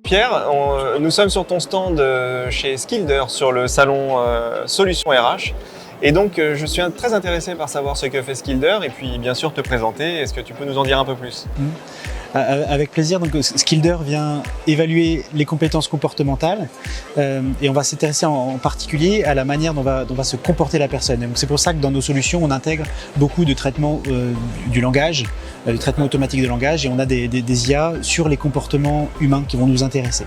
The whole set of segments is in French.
Pierre, nous sommes sur ton stand chez Skilder sur le salon Solutions RH. Et donc, je suis très intéressé par savoir ce que fait Skilder et puis bien sûr te présenter. Est-ce que tu peux nous en dire un peu plus ? Avec plaisir. Donc, Skilder vient évaluer les compétences comportementales et on va s'intéresser en particulier à la manière dont va se comporter la personne. Donc, c'est pour ça que dans nos solutions, on intègre beaucoup de traitements du langage, du traitement automatique de langage, et on a des IA sur les comportements humains qui vont nous intéresser.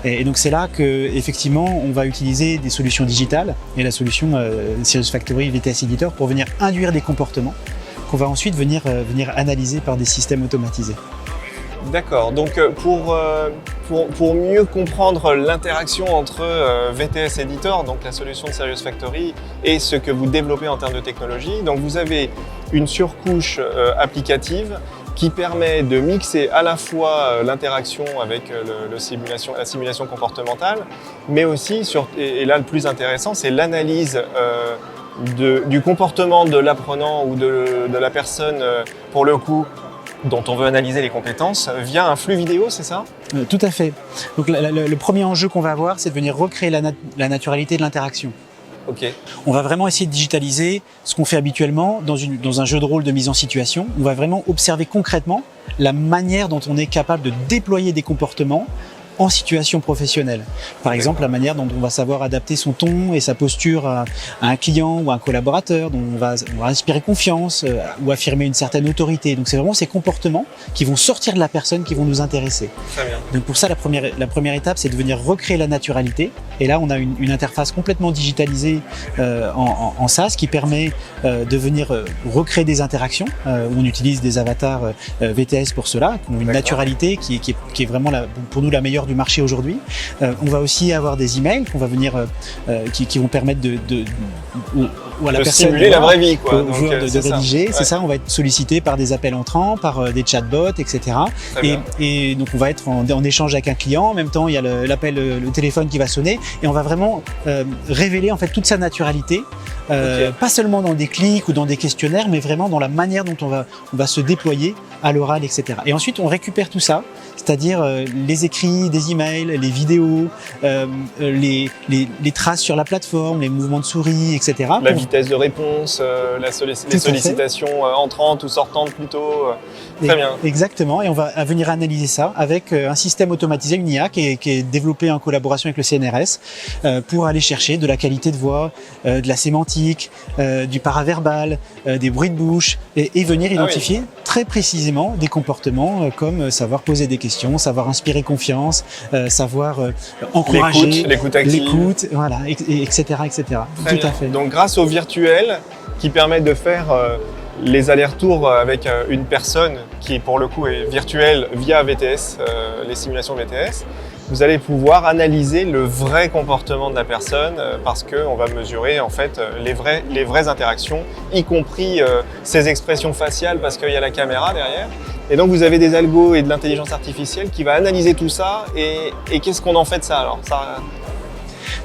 Et donc, c'est là que effectivement, on va utiliser des solutions digitales et la solution Sirius Factory VTS Editor pour venir induire des comportements qu'on va ensuite venir analyser par des systèmes automatisés. D'accord, donc pour mieux comprendre l'interaction entre VTS Editor, donc la solution de Sirius Factory, et ce que vous développez en termes de technologie, donc vous avez une surcouche applicative qui permet de mixer à la fois l'interaction avec la simulation comportementale, mais aussi, et là le plus intéressant, c'est l'analyse du comportement de l'apprenant ou de la personne, pour le coup, dont on veut analyser les compétences via un flux vidéo, c'est ça ? Tout à fait. Donc le premier enjeu qu'on va avoir, c'est de venir recréer la naturalité de l'interaction. Okay. On va vraiment essayer de digitaliser ce qu'on fait habituellement dans un jeu de rôle de mise en situation. On va vraiment observer concrètement la manière dont on est capable de déployer des comportements en situation professionnelle. Par exemple, la manière dont on va savoir adapter son ton et sa posture à un client ou à un collaborateur, dont on va inspirer confiance ou affirmer une certaine autorité. Donc c'est vraiment ces comportements qui vont sortir de la personne qui vont nous intéresser. Très bien. Donc pour ça, la première étape, c'est de venir recréer la naturalité. Et là, on a une interface complètement digitalisée en SaaS qui permet de venir recréer des interactions où on utilise des avatars VTS pour cela, qui ont une naturalité qui est vraiment pour nous la meilleure du marché aujourd'hui. On va aussi avoir des emails qu'on va venir qui vont permettre à la personne simuler la vraie vie, quoi. Donc, de rédiger. C'est ça, on va être sollicité par des appels entrants, par des chatbots, etc. Et donc on va être en échange avec un client. En même temps, il y a le téléphone qui va sonner, et on va vraiment révéler en fait toute sa naturalité. Pas seulement dans des clics ou dans des questionnaires, mais vraiment dans la manière dont on va se déployer à l'oral, etc. Et ensuite, on récupère tout ça, c'est-à-dire les écrits, des emails, les vidéos, les traces sur la plateforme, les mouvements de souris, etc. La vitesse de réponse, les sollicitations entrantes ou sortantes plutôt. Très bien. Exactement, et on va venir analyser ça avec un système automatisé, une IA qui est développé en collaboration avec le CNRS pour aller chercher de la qualité de voix, de la sémantique, du paraverbal, des bruits de bouche, et venir identifier très précisément des comportements comme savoir poser des questions, savoir inspirer confiance, savoir encourager l'écoute, voilà, etc. Tout à fait. Donc grâce au virtuel qui permet de faire les allers-retours avec une personne qui pour le coup est virtuelle via VTS, les simulations VTS, vous allez pouvoir analyser le vrai comportement de la personne parce qu'on va mesurer en fait les vraies interactions, y compris ses expressions faciales parce qu'il y a la caméra derrière. Et donc vous avez des algos et de l'intelligence artificielle qui va analyser tout ça, et qu'est-ce qu'on en fait de ça alors ça...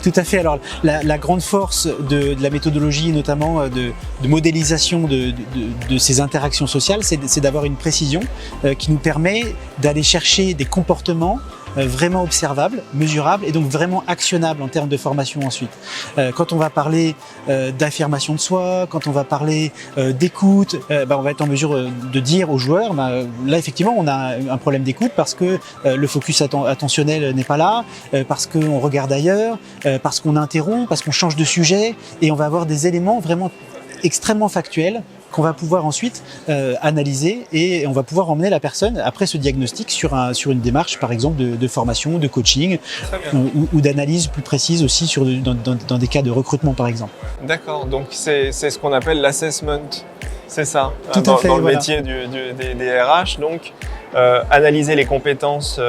Tout à fait. Alors, la grande force de la méthodologie, notamment de modélisation de ces interactions sociales, c'est d'avoir une précision qui nous permet d'aller chercher des comportements vraiment observables, mesurables et donc vraiment actionnables en termes de formation ensuite. Quand on va parler d'affirmation de soi, quand on va parler d'écoute, on va être en mesure de dire aux joueurs, là effectivement on a un problème d'écoute parce que le focus attentionnel n'est pas là, parce qu'on regarde ailleurs, parce qu'on interrompt, parce qu'on change de sujet, et on va avoir des éléments vraiment extrêmement factuels qu'on va pouvoir ensuite analyser, et on va pouvoir emmener la personne après ce diagnostic sur une démarche par exemple de formation, de coaching ou d'analyse plus précise aussi dans des cas de recrutement par exemple. D'accord, donc c'est ce qu'on appelle l'assessment, c'est ça, Tout à fait, dans le métier des RH, donc analyser les compétences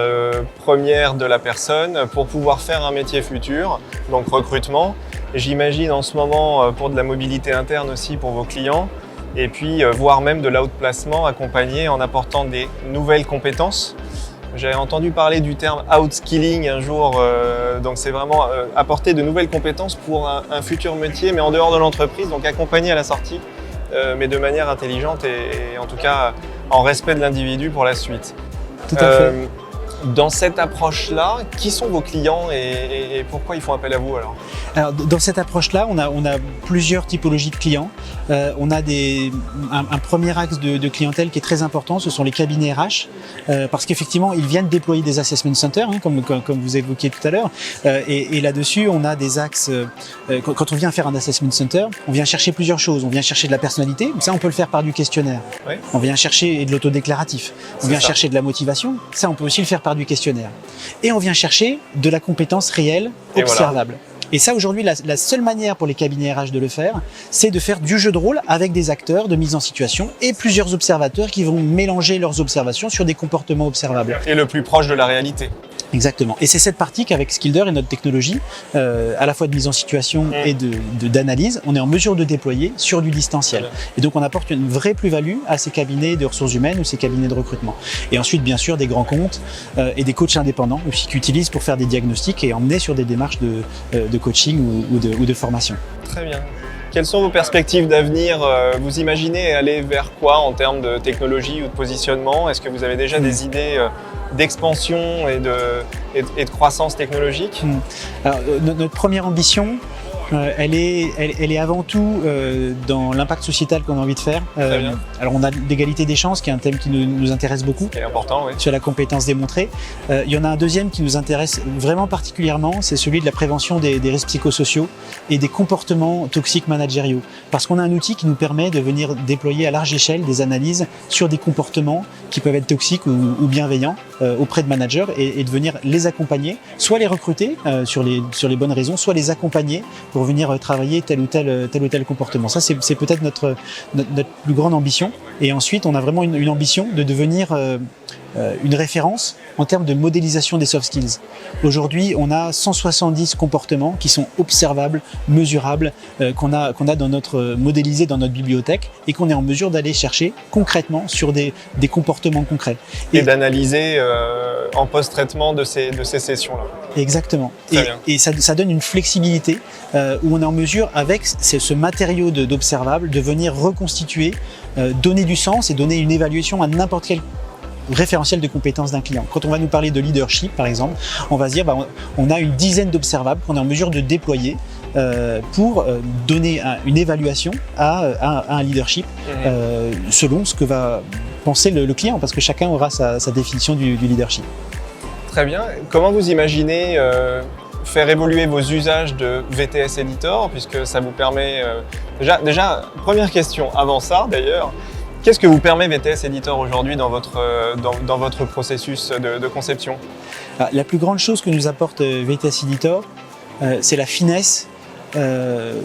premières de la personne pour pouvoir faire un métier futur, donc recrutement. J'imagine en ce moment pour de la mobilité interne aussi pour vos clients, et puis voire même de l'outplacement accompagné en apportant des nouvelles compétences. J'avais entendu parler du terme outskilling un jour, donc c'est vraiment apporter de nouvelles compétences pour un futur métier, mais en dehors de l'entreprise, donc accompagner à la sortie, mais de manière intelligente et en tout cas en respect de l'individu pour la suite. Tout à fait. Dans cette approche-là, qui sont vos clients et pourquoi ils font appel à vous alors? Alors, dans cette approche-là, on a plusieurs typologies de clients. On a un premier axe de clientèle qui est très important, ce sont les cabinets RH, parce qu'effectivement, ils viennent déployer des assessment centers, hein, comme vous évoquiez tout à l'heure. Et là-dessus, on a des axes. Quand on vient faire un assessment center, on vient chercher plusieurs choses. On vient chercher de la personnalité, ça on peut le faire par du questionnaire. Oui. On vient chercher de l'autodéclaratif. On vient chercher de la motivation, ça on peut aussi le faire par du questionnaire. Et on vient chercher de la compétence réelle, observable. Voilà. Et ça, aujourd'hui, la seule manière pour les cabinets RH de le faire, c'est de faire du jeu de rôle avec des acteurs de mise en situation et plusieurs observateurs qui vont mélanger leurs observations sur des comportements observables. Et le plus proche de la réalité. Exactement. Et c'est cette partie qu'avec Skilder et notre technologie, à la fois de mise en situation et d'analyse, on est en mesure de déployer sur du distanciel. Et donc on apporte une vraie plus-value à ces cabinets de ressources humaines ou ces cabinets de recrutement. Et ensuite, bien sûr, des grands comptes et des coachs indépendants aussi qui utilisent pour faire des diagnostics et emmener sur des démarches de coaching ou de formation. Très bien. Quelles sont vos perspectives d'avenir? Vous imaginez aller vers quoi en termes de technologie ou de positionnement? Est-ce que vous avez déjà des idées d'expansion et de croissance technologique? Alors, notre première ambition, elle est avant tout dans l'impact sociétal qu'on a envie de faire. Alors on a l'égalité des chances, qui est un thème qui nous intéresse beaucoup. C'est important, oui. Sur la compétence démontrée. Il y en a un deuxième qui nous intéresse vraiment particulièrement, c'est celui de la prévention des risques psychosociaux et des comportements toxiques managériaux. Parce qu'on a un outil qui nous permet de venir déployer à large échelle des analyses sur des comportements qui peuvent être toxiques ou bienveillants auprès de managers et de venir les accompagner, soit les recruter sur les bonnes raisons, soit les accompagner pour venir travailler tel ou tel comportement. Ça, c'est peut-être notre plus grande ambition. Et ensuite, on a vraiment une ambition de devenir une référence en termes de modélisation des soft skills. Aujourd'hui, on a 170 comportements qui sont observables, mesurables, qu'on a modélisés dans notre bibliothèque et qu'on est en mesure d'aller chercher concrètement sur des comportements concrets. Et d'analyser en post-traitement de ces sessions-là. Exactement. Et ça donne une flexibilité où on est en mesure, avec ce matériau d'observable, de venir reconstituer, donner du sens et donner une évaluation à n'importe quel référentiel de compétences d'un client. Quand on va nous parler de leadership, par exemple, on va se dire on a une dizaine d'observables qu'on est en mesure de déployer pour donner une évaluation à un leadership selon ce que va penser le client, parce que chacun aura sa définition du leadership. Très bien. Comment vous imaginez faire évoluer vos usages de VTS Editor, puisque ça vous permet... Déjà, première question, avant ça d'ailleurs, qu'est-ce que vous permet VTS Editor aujourd'hui dans votre processus de conception? La plus grande chose que nous apporte VTS Editor, c'est la finesse de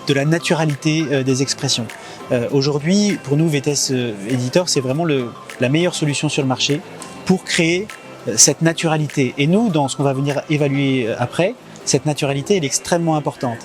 la naturalité des expressions. Aujourd'hui, pour nous, VTS Editor, c'est vraiment la meilleure solution sur le marché pour créer cette naturalité. Et nous, dans ce qu'on va venir évaluer après, cette naturalité, elle est extrêmement importante.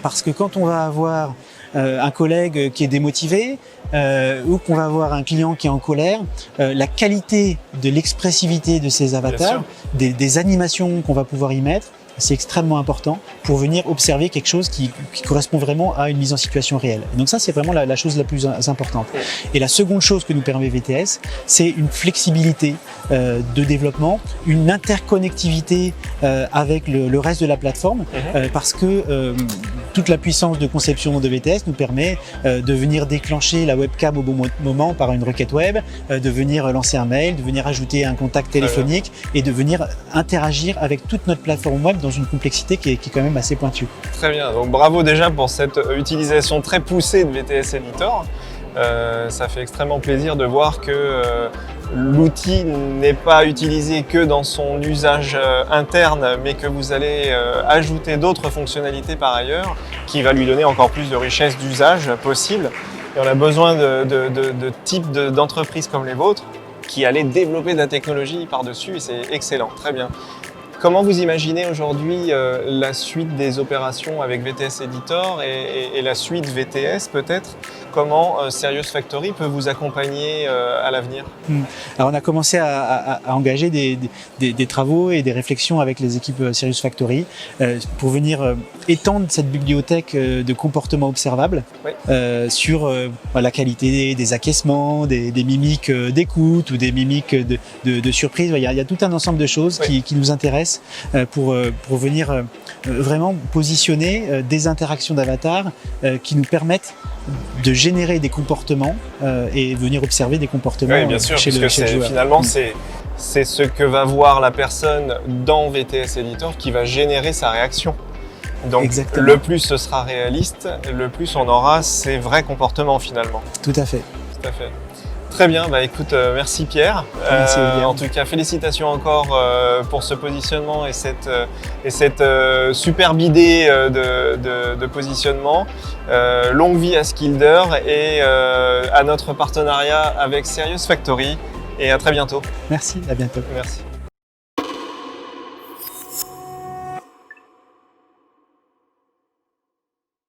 Parce que quand on va avoir un collègue qui est démotivé ou qu'on va avoir un client qui est en colère, la qualité de l'expressivité de ces avatars, des animations qu'on va pouvoir y mettre, c'est extrêmement important pour venir observer quelque chose qui correspond vraiment à une mise en situation réelle. Et donc ça, c'est vraiment la chose la plus importante. Et la seconde chose que nous permet VTS, c'est une flexibilité de développement, une interconnectivité avec le reste de la plateforme, parce que toute la puissance de conception de VTS nous permet de venir déclencher la webcam au bon moment par une requête web, de venir lancer un mail, de venir ajouter un contact téléphonique et de venir interagir avec toute notre plateforme web dans une complexité qui est quand même assez pointue. Très bien, donc bravo déjà pour cette utilisation très poussée de VTS Editor. Ça fait extrêmement plaisir de voir que l'outil n'est pas utilisé que dans son usage interne, mais que vous allez ajouter d'autres fonctionnalités par ailleurs, qui va lui donner encore plus de richesse d'usage possible. Et on a besoin de types d'entreprises comme les vôtres qui allaient développer de la technologie par-dessus, et c'est excellent, très bien. Comment vous imaginez aujourd'hui la suite des opérations avec VTS Editor et la suite VTS peut-être? Comment Serious Factory peut vous accompagner à l'avenir? Alors on a commencé à engager des travaux et des réflexions avec les équipes Serious Factory pour venir étendre cette bibliothèque de comportements observables oui. Sur la qualité des acquiescements, des mimiques d'écoute ou des mimiques de surprise. Il y a tout un ensemble de choses oui. qui nous intéressent pour venir vraiment positionner des interactions d'avatar qui nous permettent de générer des comportements et venir observer des comportements oui, bien sûr, chez le joueur. Finalement, c'est ce que va voir la personne dans VTS Editor qui va générer sa réaction. Donc Exactement. Le plus ce sera réaliste, le plus on aura ces vrais comportements finalement. Tout à fait. Tout à fait. Très bien, bah écoute, merci Pierre. Merci en tout cas, félicitations encore pour ce positionnement et cette superbe idée de positionnement. Longue vie à Skilder et à notre partenariat avec Serious Factory. Et à très bientôt. Merci, à bientôt. Merci.